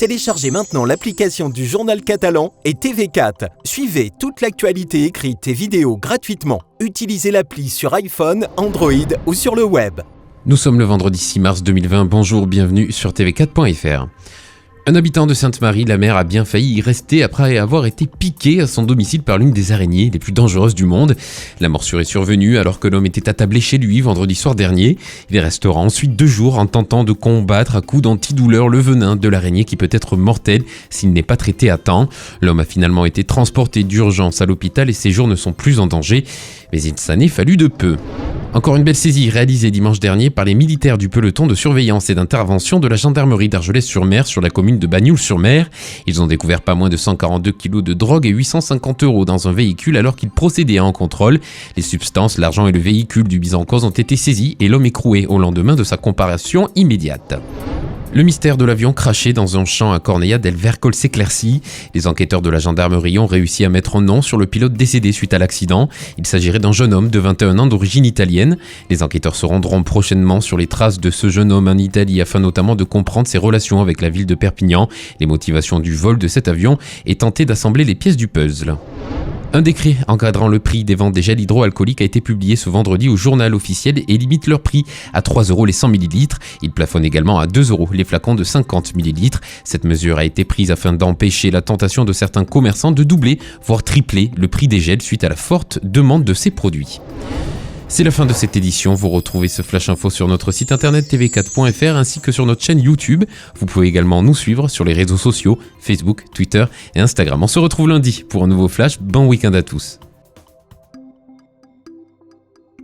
Téléchargez maintenant l'application du Journal Catalan et TV4. Suivez toute l'actualité écrite et vidéo gratuitement. Utilisez l'appli sur iPhone, Android ou sur le web. Nous sommes le vendredi 6 mars 2020. Bonjour, bienvenue sur tv4.fr. Un habitant de Sainte-Marie-la-Mer a bien failli y rester après avoir été piqué à son domicile par l'une des araignées les plus dangereuses du monde. La morsure est survenue alors que l'homme était attablé chez lui vendredi soir dernier. Il restera ensuite 2 jours en tentant de combattre à coups d'antidouleur le venin de l'araignée qui peut être mortel s'il n'est pas traité à temps. L'homme a finalement été transporté d'urgence à l'hôpital et ses jours ne sont plus en danger, mais il s'en est fallu de peu. Encore une belle saisie réalisée dimanche dernier par les militaires du peloton de surveillance et d'intervention de la gendarmerie d'Argelès-sur-Mer sur la commune de Bagnoul-sur-Mer. Ils ont découvert pas moins de 142 kg de drogue et 850 € dans un véhicule alors qu'ils procédaient à un contrôle. Les substances, l'argent et le véhicule du mis en cause ont été saisis et l'homme écroué au lendemain de sa comparution immédiate. Le mystère de l'avion craché dans un champ à Cornellà del Vercol s'éclaircit. Les enquêteurs de la gendarmerie ont réussi à mettre un nom sur le pilote décédé suite à l'accident. Il s'agirait d'un jeune homme de 21 ans d'origine italienne. Les enquêteurs se rendront prochainement sur les traces de ce jeune homme en Italie afin notamment de comprendre ses relations avec la ville de Perpignan, les motivations du vol de cet avion et tenter d'assembler les pièces du puzzle. Un décret encadrant le prix des ventes des gels hydroalcooliques a été publié ce vendredi au journal officiel et limite leur prix à 3 € les 100 ml. Il plafonne également à 2 € les flacons de 50 ml. Cette mesure a été prise afin d'empêcher la tentation de certains commerçants de doubler, voire tripler le prix des gels suite à la forte demande de ces produits. C'est la fin de cette édition. Vous retrouvez ce Flash Info sur notre site internet tv4.fr ainsi que sur notre chaîne YouTube. Vous pouvez également nous suivre sur les réseaux sociaux, Facebook, Twitter et Instagram. On se retrouve lundi pour un nouveau Flash. Bon week-end à tous.